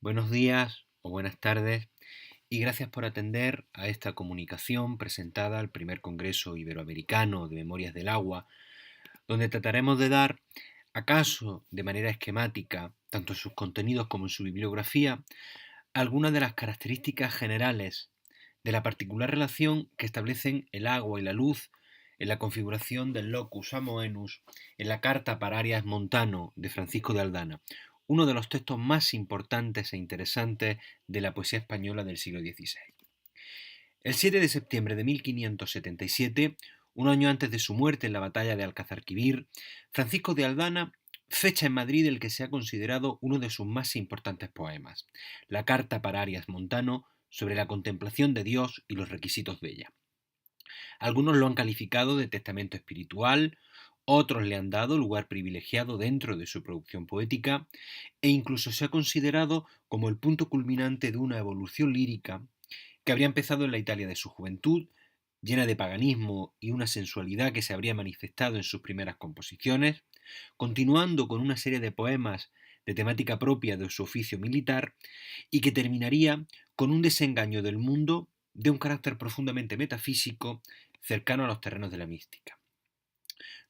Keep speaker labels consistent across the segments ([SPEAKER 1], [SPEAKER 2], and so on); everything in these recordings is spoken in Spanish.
[SPEAKER 1] Buenos días o buenas tardes y gracias por atender a esta comunicación presentada al primer Congreso Iberoamericano de Memorias del Agua, donde trataremos de dar, acaso de manera esquemática, tanto en sus contenidos como en su bibliografía, algunas de las características generales de la particular relación que establecen el agua y la luz en la configuración del locus amoenus en la Carta para Arias Montano de Francisco de Aldana, uno de los textos más importantes e interesantes de la poesía española del siglo XVI. El 7 de septiembre de 1577, un año antes de su muerte en la batalla de Alcazarquivir, Francisco de Aldana fecha en Madrid el que se ha considerado uno de sus más importantes poemas, la Carta para Arias Montano sobre la contemplación de Dios y los requisitos de ella. Algunos lo han calificado de testamento espiritual, otros le han dado lugar privilegiado dentro de su producción poética e incluso se ha considerado como el punto culminante de una evolución lírica que habría empezado en la Italia de su juventud, llena de paganismo y una sensualidad que se habría manifestado en sus primeras composiciones, continuando con una serie de poemas de temática propia de su oficio militar y que terminaría con un desengaño del mundo de un carácter profundamente metafísico cercano a los terrenos de la mística.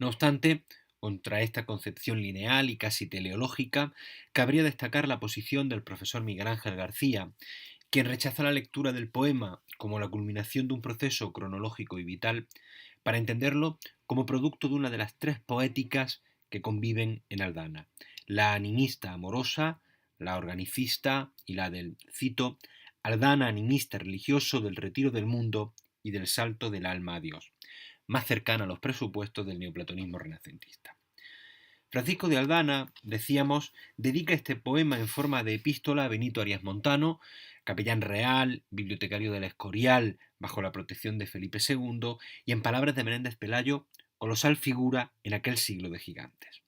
[SPEAKER 1] No obstante, contra esta concepción lineal y casi teleológica, cabría destacar la posición del profesor Miguel Ángel García, quien rechaza la lectura del poema como la culminación de un proceso cronológico y vital, para entenderlo como producto de una de las tres poéticas que conviven en Aldana, la animista amorosa, la organicista y la del, cito, Aldana animista religioso del retiro del mundo y del salto del alma a Dios, más cercana a los presupuestos del neoplatonismo renacentista. Francisco de Aldana, decíamos, dedica este poema en forma de epístola a Benito Arias Montano, capellán real, bibliotecario del Escorial bajo la protección de Felipe II, y en palabras de Menéndez Pelayo, colosal figura en aquel siglo de gigantes.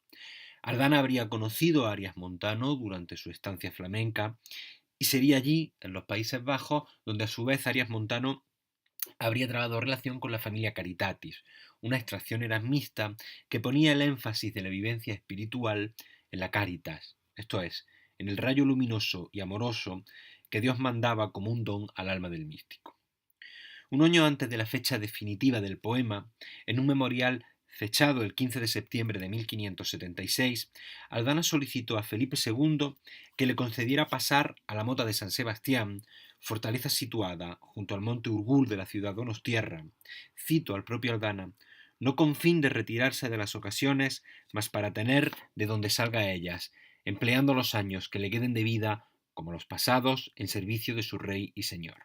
[SPEAKER 1] Aldana habría conocido a Arias Montano durante su estancia flamenca y sería allí, en los Países Bajos, donde a su vez Arias Montano habría trabado relación con la familia Caritatis, una extracción erasmista que ponía el énfasis de la vivencia espiritual en la caritas, esto es, en el rayo luminoso y amoroso que Dios mandaba como un don al alma del místico. Un año antes de la fecha definitiva del poema, en un memorial fechado el 15 de septiembre de 1576, Aldana solicitó a Felipe II que le concediera pasar a la mota de San Sebastián, fortaleza situada junto al monte Urgul de la ciudad donostierra, cito al propio Aldana, no con fin de retirarse de las ocasiones, mas para tener de donde salga a ellas, empleando los años que le queden de vida, como los pasados, en servicio de su rey y señor.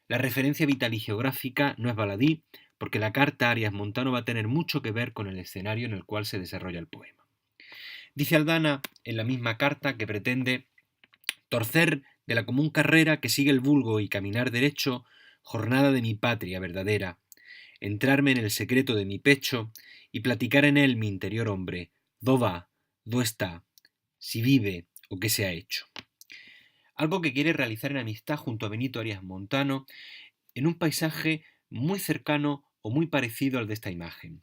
[SPEAKER 1] La referencia vital y geográfica no es baladí, porque la carta Arias Montano va a tener mucho que ver con el escenario en el cual se desarrolla el poema. Dice Aldana en la misma carta que pretende torcer de la común carrera que sigue el vulgo y caminar derecho, jornada de mi patria verdadera, entrarme en el secreto de mi pecho y platicar en él mi interior hombre, dó va, dó está, si vive o qué se ha hecho. Algo que quiere realizar en amistad junto a Benito Arias Montano en un paisaje muy cercano o muy parecido al de esta imagen.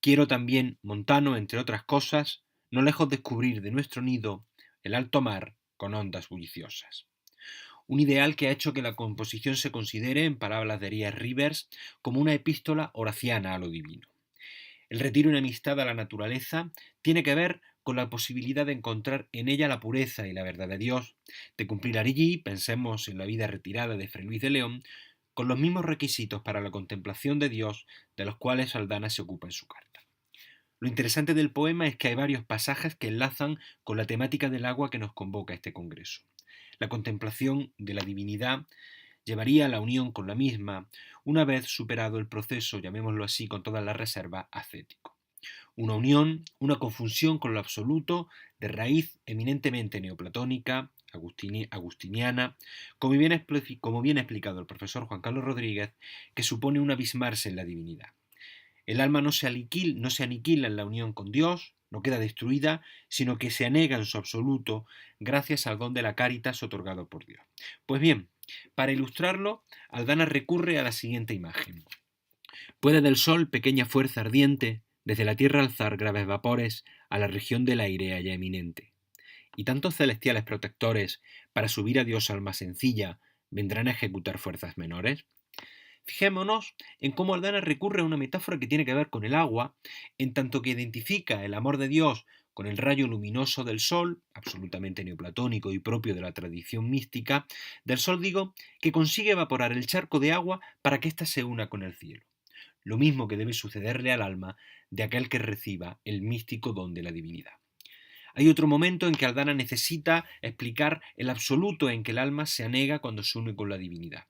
[SPEAKER 1] Quiero también, Montano, entre otras cosas, no lejos descubrir de nuestro nido el alto mar con ondas bulliciosas. Un ideal que ha hecho que la composición se considere, en palabras de Elías Rivers, como una epístola horaciana a lo divino. El retiro en amistad a la naturaleza tiene que ver con la posibilidad de encontrar en ella la pureza y la verdad de Dios, de cumplir allí, pensemos en la vida retirada de Fray Luis de León, con los mismos requisitos para la contemplación de Dios de los cuales Aldana se ocupa en su carta. Lo interesante del poema es que hay varios pasajes que enlazan con la temática del agua que nos convoca a este congreso. La contemplación de la divinidad llevaría a la unión con la misma, una vez superado el proceso, llamémoslo así con toda la reserva, ascético. Una unión, una confusión con lo absoluto, de raíz eminentemente neoplatónica, agustiniana, como bien ha explicado el profesor Juan Carlos Rodríguez, que supone un abismarse en la divinidad. El alma no se aniquila en la unión con Dios, no queda destruida, sino que se anega en su absoluto gracias al don de la caritas otorgado por Dios. Pues bien, para ilustrarlo, Aldana recurre a la siguiente imagen. Puede del sol, pequeña fuerza ardiente, desde la tierra alzar graves vapores a la región del aire allá eminente. y tantos celestiales protectores para subir a Dios alma sencilla vendrán a ejecutar fuerzas menores? Fijémonos en cómo Aldana recurre a una metáfora que tiene que ver con el agua, en tanto que identifica el amor de Dios con el rayo luminoso del sol, absolutamente neoplatónico y propio de la tradición mística, del sol digo, que consigue evaporar el charco de agua para que ésta se una con el cielo. Lo mismo que debe sucederle al alma de aquel que reciba el místico don de la divinidad. Hay otro momento en que Aldana necesita explicar el absoluto en que el alma se anega cuando se une con la divinidad.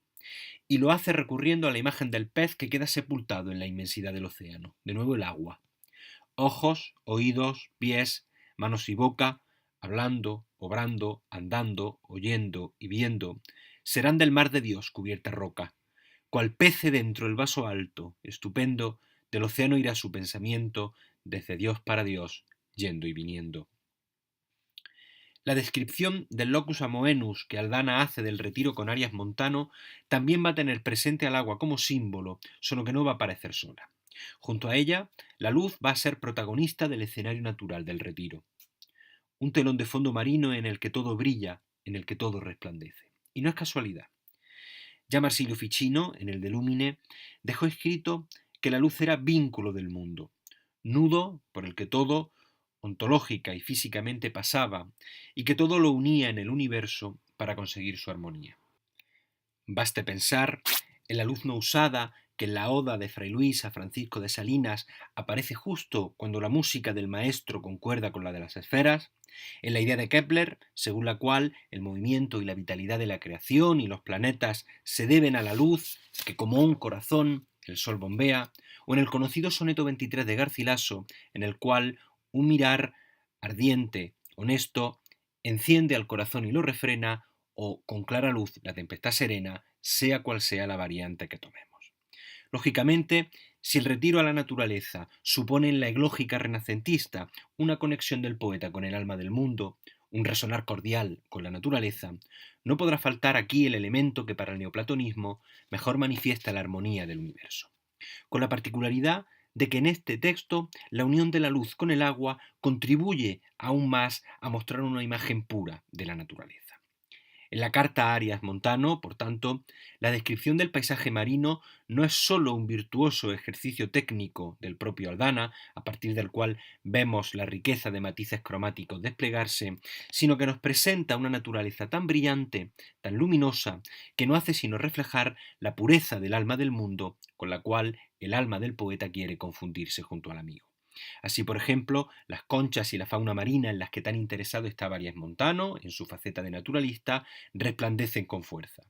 [SPEAKER 1] Y lo hace recurriendo a la imagen del pez que queda sepultado en la inmensidad del océano. De nuevo el agua. Ojos, oídos, pies, manos y boca, hablando, obrando, andando, oyendo y viendo, serán del mar de Dios cubierta roca. Cual pece dentro el vaso alto, estupendo, del océano irá su pensamiento, desde Dios para Dios, yendo y viniendo. La descripción del locus amoenus que Aldana hace del retiro con Arias Montano también va a tener presente al agua como símbolo, solo que no va a aparecer sola. Junto a ella, la luz va a ser protagonista del escenario natural del retiro. Un telón de fondo marino en el que todo brilla, en el que todo resplandece. Y no es casualidad. Ya Marsilio Ficino, en el de Lumine, dejó escrito que la luz era vínculo del mundo, nudo por el que todo ontológica y físicamente pasaba, y que todo lo unía en el universo para conseguir su armonía. Baste pensar en la luz no usada que en la oda de Fray Luis a Francisco de Salinas aparece justo cuando la música del maestro concuerda con la de las esferas, en la idea de Kepler, según la cual el movimiento y la vitalidad de la creación y los planetas se deben a la luz que como un corazón el sol bombea, o en el conocido soneto 23 de Garcilaso, en el cual un mirar ardiente, honesto, enciende al corazón y lo refrena, o con clara luz la tempestad serena, sea cual sea la variante que tomemos. Lógicamente, si el retiro a la naturaleza supone en la eglógica renacentista una conexión del poeta con el alma del mundo, un resonar cordial con la naturaleza, no podrá faltar aquí el elemento que para el neoplatonismo mejor manifiesta la armonía del universo, con la particularidad de que en este texto la unión de la luz con el agua contribuye aún más a mostrar una imagen pura de la naturaleza. En la carta a Arias Montano, por tanto, la descripción del paisaje marino no es sólo un virtuoso ejercicio técnico del propio Aldana, a partir del cual vemos la riqueza de matices cromáticos desplegarse, sino que nos presenta una naturaleza tan brillante, tan luminosa, que no hace sino reflejar la pureza del alma del mundo, con la cual el alma del poeta quiere confundirse junto al amigo. Así, por ejemplo, las conchas y la fauna marina en las que tan interesado está Arias Montano, en su faceta de naturalista, resplandecen con fuerza.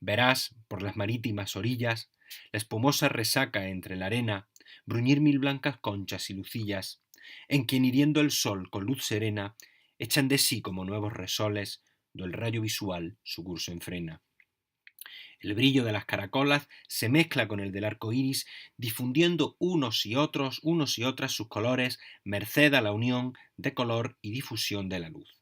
[SPEAKER 1] Verás, por las marítimas orillas, la espumosa resaca entre la arena, bruñir mil blancas conchas y lucillas, en quien hiriendo el sol con luz serena, echan de sí como nuevos resoles, do el rayo visual su curso enfrena. El brillo de las caracolas se mezcla con el del arco iris, difundiendo unos y otras sus colores, merced a la unión de color y difusión de la luz.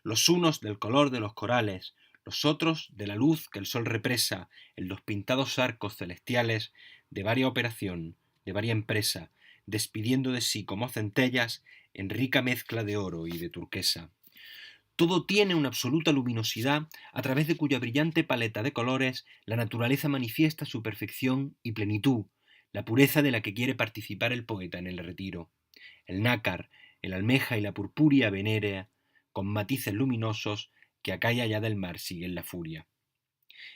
[SPEAKER 1] Los unos del color de los corales, los otros de la luz que el sol represa en los pintados arcos celestiales, de varia operación, de varia empresa, despidiendo de sí como centellas en rica mezcla de oro y de turquesa. Todo tiene una absoluta luminosidad a través de cuya brillante paleta de colores la naturaleza manifiesta su perfección y plenitud, la pureza de la que quiere participar el poeta en el retiro. El nácar, el almeja y la purpúrea venérea, con matices luminosos que acá y allá del mar siguen la furia.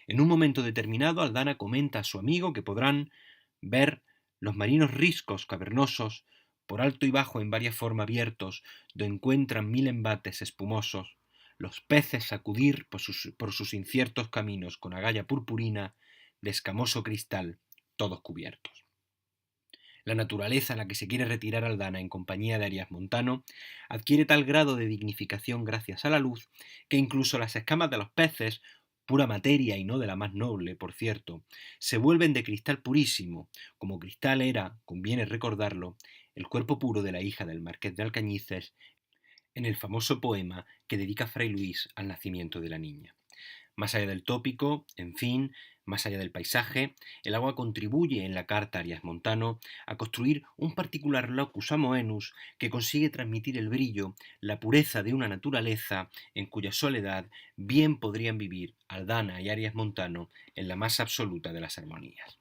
[SPEAKER 1] En un momento determinado Aldana comenta a su amigo que podrán ver los marinos riscos cavernosos, por alto y bajo en varias formas abiertos, do encuentran mil embates espumosos, los peces sacudir por sus inciertos caminos con agalla purpurina de escamoso cristal, todos cubiertos. La naturaleza a la que se quiere retirar Aldana en compañía de Arias Montano adquiere tal grado de dignificación gracias a la luz que incluso las escamas de los peces, pura materia y no de la más noble, por cierto, se vuelven de cristal purísimo, como cristal era, conviene recordarlo, el cuerpo puro de la hija del marqués de Alcañices en el famoso poema que dedica Fray Luis al nacimiento de la niña. Más allá del tópico, en fin, Más allá del paisaje, el agua contribuye en la carta Arias Montano a construir un particular locus amoenus que consigue transmitir el brillo, la pureza de una naturaleza en cuya soledad bien podrían vivir Aldana y Arias Montano en la más absoluta de las armonías.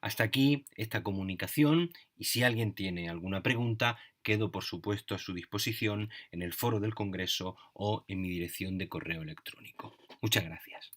[SPEAKER 1] Hasta aquí esta comunicación y si alguien tiene alguna pregunta, quedo por supuesto a su disposición en el foro del Congreso o en mi dirección de correo electrónico. Muchas gracias.